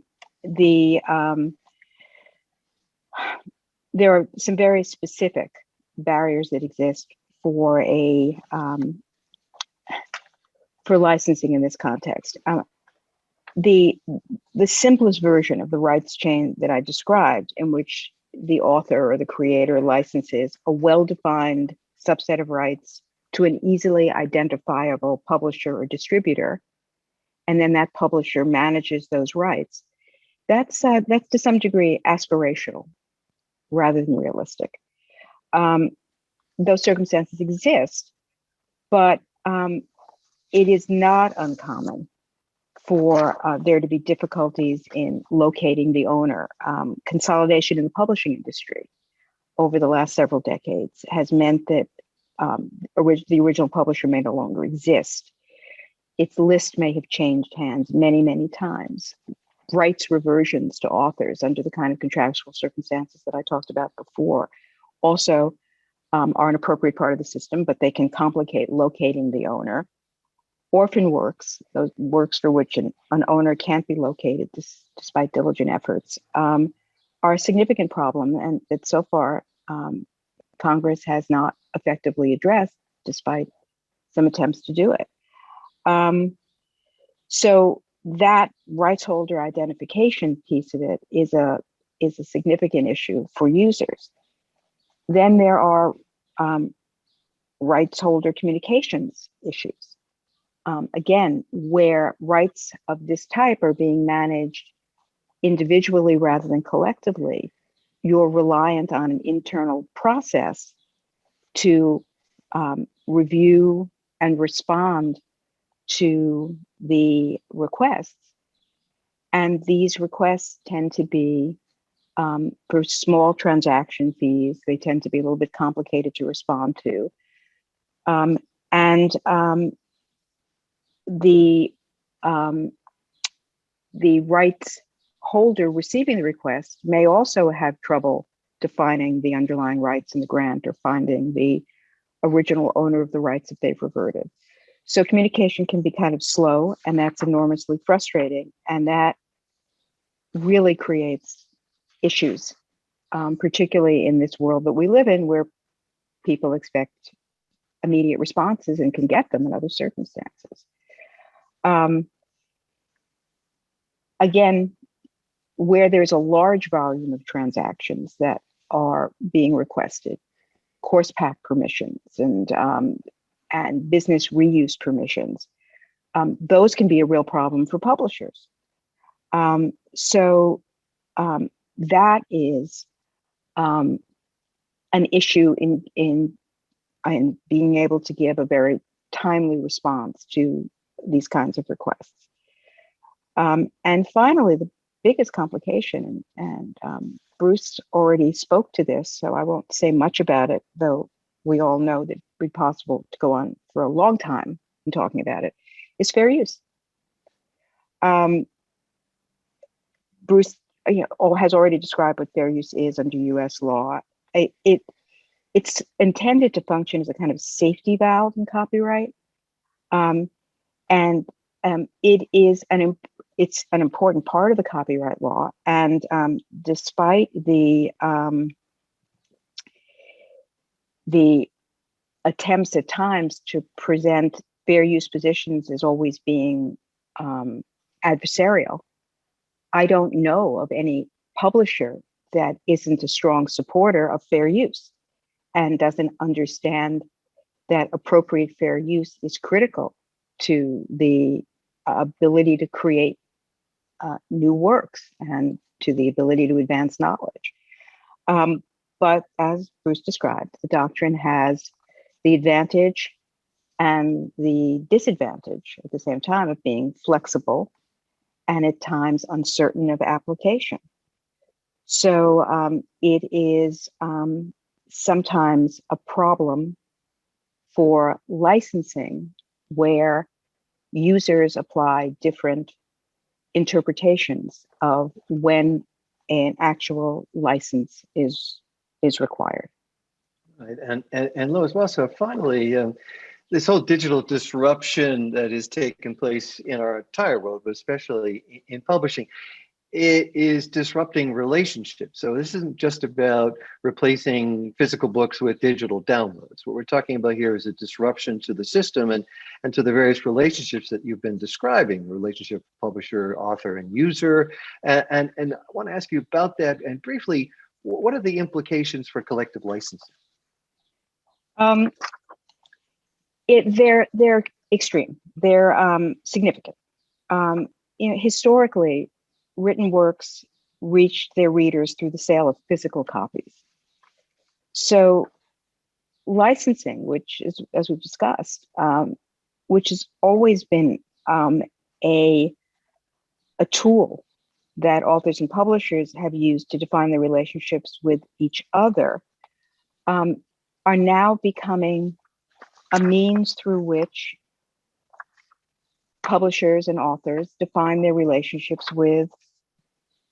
Speaker 4: are some very specific barriers that exist for licensing in this context. The simplest version of the rights chain that I described, in which the author or the creator licenses a well-defined subset of rights to an easily identifiable publisher or distributor, and then that publisher manages those rights, that's to some degree aspirational rather than realistic. Those circumstances exist, but it is not uncommon for there to be difficulties in locating the owner. Consolidation in the publishing industry over the last several decades has meant that the original publisher may no longer exist. Its list may have changed hands many, many times. Rights reversions to authors under the kind of contractual circumstances that I talked about before also are an appropriate part of the system, but they can complicate locating the owner. Orphan works, those works for which an owner can't be located despite diligent efforts, are a significant problem, and that so far Congress has not effectively addressed, despite some attempts to do it. So that rights holder identification piece of it is a significant issue for users. Then there are rights holder communications issues. Again, where rights of this type are being managed individually rather than collectively, you're reliant on an internal process to review and respond to the requests. And these requests tend to be for small transaction fees. They tend to be a little bit complicated to respond to. The rights holder receiving the request may also have trouble defining the underlying rights in the grant or finding the original owner of the rights if they've reverted. So communication can be kind of slow, and that's enormously frustrating. And that really creates issues, particularly in this world that we live in, where people expect immediate responses and can get them in other circumstances. Again, where there's a large volume of transactions that are being requested, course pack permissions and business reuse permissions, those can be a real problem for publishers. So that is an issue in being able to give a very timely response to these kinds of requests. And finally, the biggest complication, and Bruce already spoke to this, so I won't say much about it, though we all know that it'd be possible to go on for a long time in talking about it, is fair use. Bruce has already described what fair use is under US law. It's intended to function as a kind of safety valve in copyright. It's an important part of the copyright law. And despite the attempts at times to present fair use positions as always being adversarial, I don't know of any publisher that isn't a strong supporter of fair use and doesn't understand that appropriate fair use is critical to the ability to create new works and to the ability to advance knowledge. But as Bruce described, the doctrine has the advantage and the disadvantage at the same time of being flexible and at times uncertain of application. So it is sometimes a problem for licensing where users apply different interpretations of when an actual license is required.
Speaker 1: Right. And Lois Wasoff, finally, this whole digital disruption that is taking place in our entire world, but especially in publishing, it is disrupting relationships. So this isn't just about replacing physical books with digital downloads. What we're talking about here is a disruption to the system and to the various relationships that you've been describing, relationship publisher, author, and user. And I want to ask you about that. And briefly, what are the implications for collective licensing?
Speaker 4: Um, they're extreme. They're significant. Historically, written works reached their readers through the sale of physical copies. So licensing, which is, as we've discussed, which has always been a tool that authors and publishers have used to define their relationships with each other, are now becoming a means through which publishers and authors define their relationships with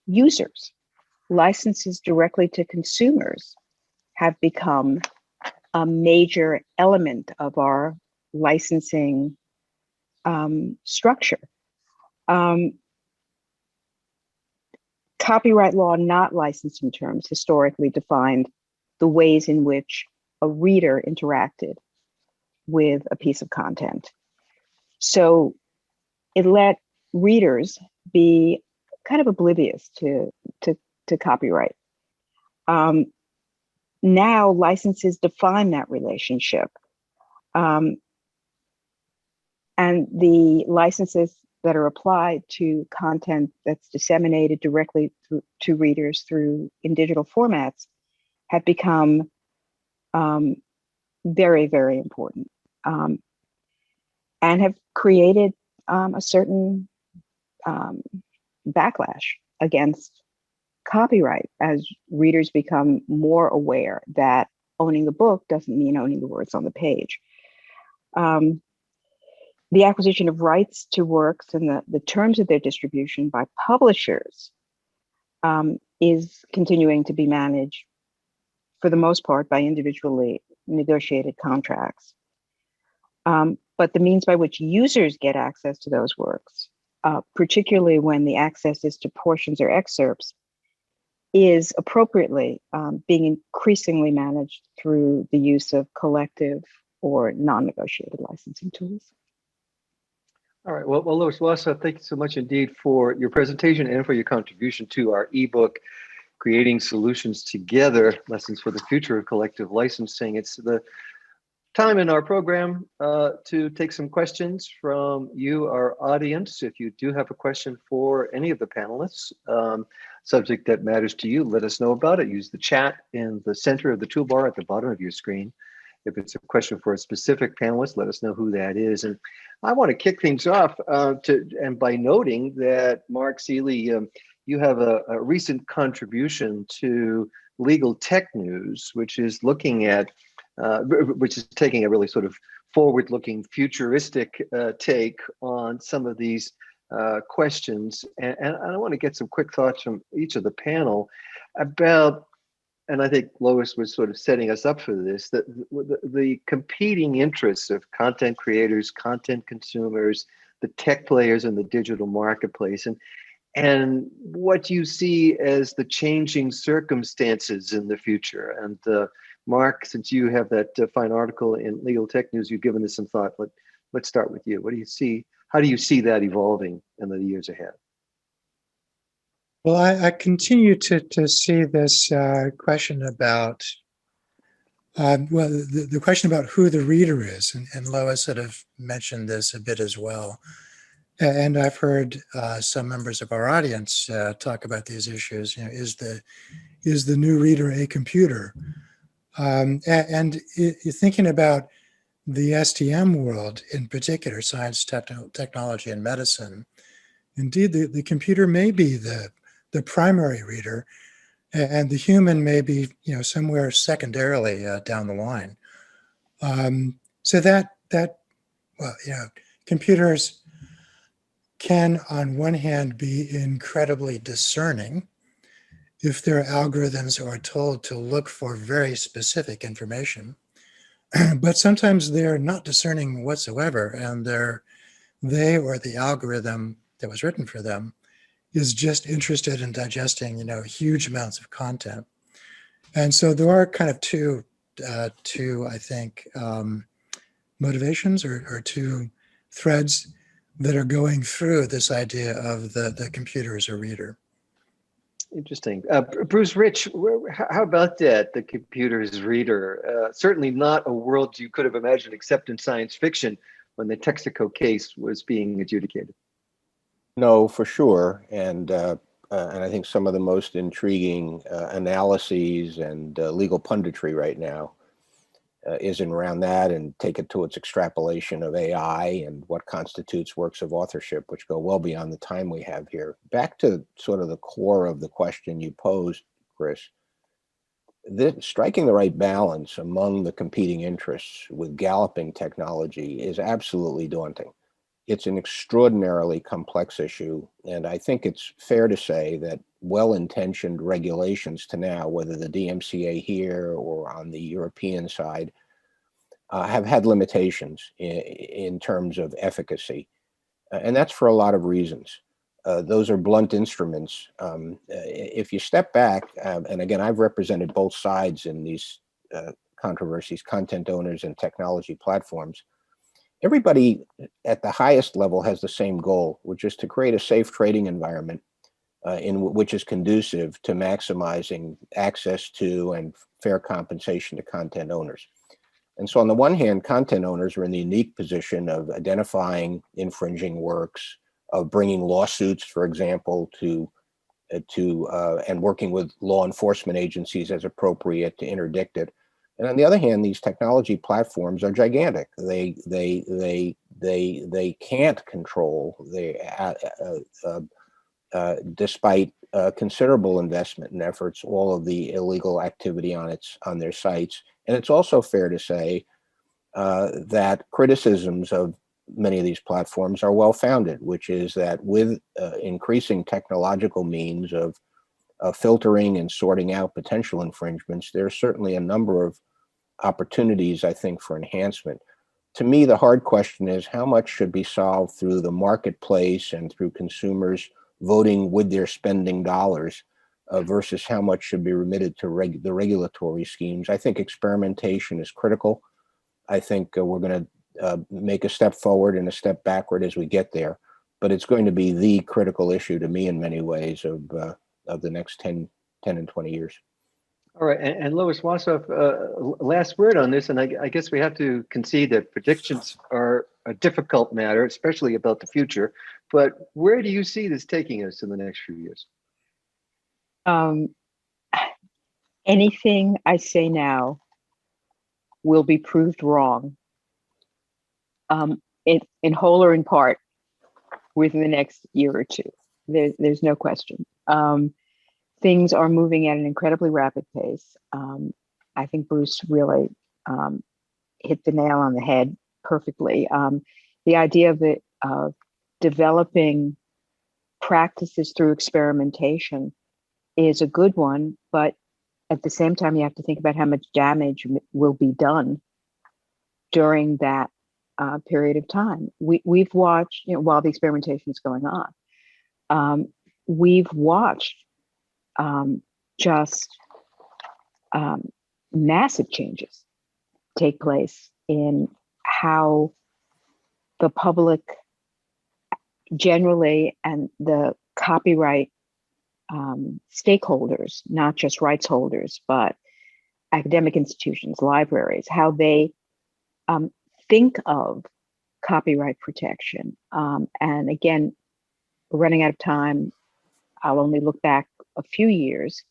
Speaker 4: users. Licenses directly to consumers have become a major element of our licensing structure. Copyright law, not licensing terms, historically defined the ways in which a reader interacted with a piece of content. So it let readers be kind of oblivious to copyright. Now licenses define that relationship. And the licenses that are applied to content that's disseminated directly to readers in digital formats have become very, very important, and have created a certain backlash against copyright as readers become more aware that owning the book doesn't mean owning the words on the page. The acquisition of rights to works and the terms of their distribution by publishers is continuing to be managed for the most part by individually negotiated contracts. But the means by which users get access to those works, particularly when the access is to portions or excerpts, is appropriately being increasingly managed through the use of collective or non-negotiated licensing tools.
Speaker 1: All right. Well, Lois Wasoff, thank you so much indeed for your presentation and for your contribution to our ebook, Creating Solutions Together, Lessons for the Future of Collective Licensing. It's the time in our program to take some questions from you, our audience. If you do have a question for any of the panelists, subject that matters to you, let us know about it. Use the chat in the center of the toolbar at the bottom of your screen. If it's a question for a specific panelist, let us know who that is. And I want to kick things off by noting that Mark Seeley, you have a recent contribution to Legal Tech News, which is looking at, which is taking a really sort of forward-looking, futuristic take on some of these questions. And I want to get some quick thoughts from each of the panel about, and I think Lois was sort of setting us up for this, that the competing interests of content creators, content consumers, the tech players in the digital marketplace, and what you see as the changing circumstances in the future. And Mark, since you have that fine article in Legal Tech News, you've given this some thought. Let's start with you. What do you see? How do you see that evolving in the years ahead?
Speaker 3: Well, I continue to see this question about, the question about who the reader is, and Lois sort of mentioned this a bit as well. And I've heard some members of our audience talk about these issues. Is the new reader a computer? And you're thinking about the STM world in particular, science, technology, and medicine. Indeed, the computer may be the primary reader, and the human may be, somewhere secondarily down the line. So computers can, on one hand, be incredibly discerning if their algorithms are told to look for very specific information, but sometimes they're not discerning whatsoever, and they or the algorithm that was written for them is just interested in digesting, huge amounts of content. And so there are kind of two I think, motivations or two threads that are going through this idea of the computer as a reader.
Speaker 1: Interesting. Bruce Rich, how about that? The computer's reader. Certainly not a world you could have imagined except in science fiction when the Texaco case was being adjudicated.
Speaker 2: No, for sure. And I think some of the most intriguing analyses and legal punditry right now is around that, and take it to its extrapolation of AI and what constitutes works of authorship, which go well beyond the time we have here. Back to sort of the core of the question you posed, Chris, striking the right balance among the competing interests with galloping technology is absolutely daunting. It's an extraordinarily complex issue, and I think it's fair to say that well-intentioned regulations to now, whether the DMCA here or on the European side, have had limitations in terms of efficacy. And that's for a lot of reasons. Those are blunt instruments. If you step back, and again, I've represented both sides in these controversies, content owners and technology platforms. Everybody at the highest level has the same goal, which is to create a safe trading environment which is conducive to maximizing access to and fair compensation to content owners. And so on the one hand, content owners are in the unique position of identifying infringing works, of bringing lawsuits, for example, and working with law enforcement agencies as appropriate to interdict it. And on the other hand, these technology platforms are gigantic. They can't control. Despite considerable investment and efforts, all of the illegal activity on their sites. And it's also fair to say that criticisms of many of these platforms are well-founded, which is that with increasing technological means of filtering and sorting out potential infringements, there's certainly a number of opportunities, I think, for enhancement. To me, the hard question is how much should be solved through the marketplace and through consumers voting with their spending dollars versus how much should be remitted to the regulatory schemes. I think experimentation is critical. I think we're going to make a step forward and a step backward as we get there, but it's going to be the critical issue to me in many ways of the next 10 and 20 years.
Speaker 1: All right, and Lois Wasoff, last word on this, and I guess we have to concede that predictions are a difficult matter, especially about the future, but where do you see this taking us in the next few years?
Speaker 4: Anything I say now will be proved wrong, in whole or in part, within the next year or two. There's no question. Things are moving at an incredibly rapid pace. I think Bruce really hit the nail on the head perfectly. The idea of developing practices through experimentation is a good one, but at the same time, you have to think about how much damage will be done during that period of time. We've watched, while the experimentation is going on, we've watched just massive changes take place in how the public generally and the copyright stakeholders, not just rights holders, but academic institutions, libraries, how they think of copyright protection. And again, we're running out of time. I'll only look back a few years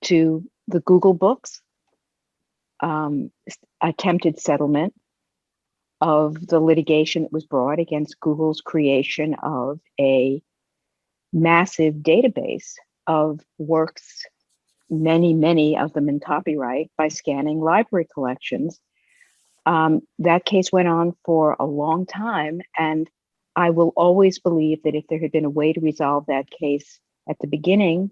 Speaker 4: to the Google books attempted settlement of the litigation that was brought against Google's creation of a massive database of works, many of them in copyright, by scanning library collections. That case went on for a long time, and I will always believe that if there had been a way to resolve that case at the beginning,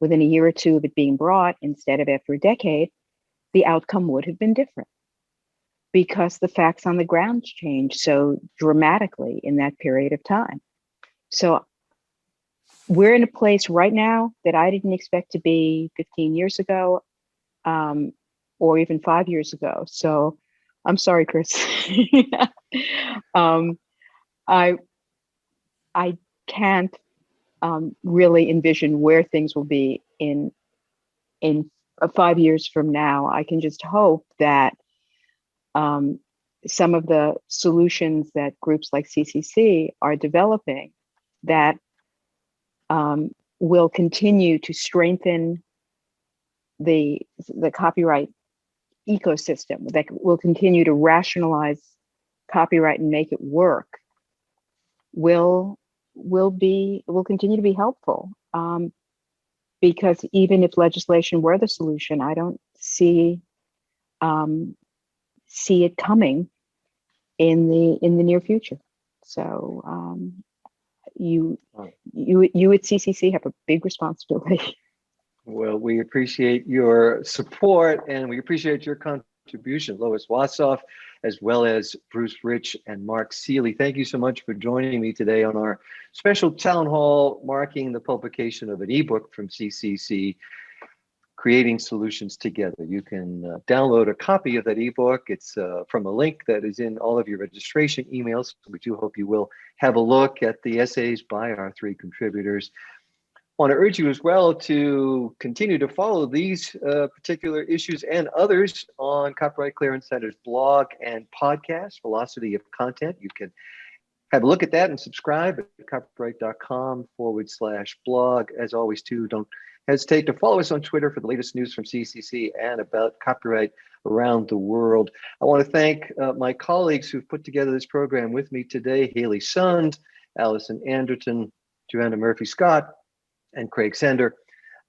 Speaker 4: within a year or two of it being brought, instead of after a decade, the outcome would have been different, because the facts on the ground changed so dramatically in that period of time. So we're in a place right now that I didn't expect to be 15 years ago, or even 5 years ago. So I'm sorry, Chris. I can't really envision where things will be in 5 years from now. I can just hope that some of the solutions that groups like CCC are developing that will continue to strengthen the copyright ecosystem, that will continue to rationalize copyright and make it work, will continue to be helpful. Because even if legislation were the solution, I don't see it coming in the near future. So you at CCC have a big responsibility.
Speaker 1: Well, we appreciate your support and we appreciate your contribution, Lois Wasoff, as well as Bruce Rich and Mark Seeley. Thank you so much for joining me today on our special town hall marking the publication of an ebook from CCC, Creating Solutions Together. You can download a copy of that ebook. It's from a link that is in all of your registration emails. We do hope you will have a look at the essays by our three contributors. I want to urge you as well to continue to follow these particular issues and others on Copyright Clearance Center's blog and podcast, Velocity of Content. You can have a look at that and subscribe at copyright.com/blog. As always, too, don't hesitate to follow us on Twitter for the latest news from CCC and about copyright around the world. I want to thank my colleagues who've put together this program with me today, Haley Sund, Allison Anderton, Joanna Murphy-Scott, and Craig Sender.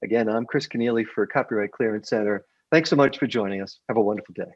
Speaker 1: Again, I'm Chris Kenneally for Copyright Clearance Center. Thanks so much for joining us. Have a wonderful day.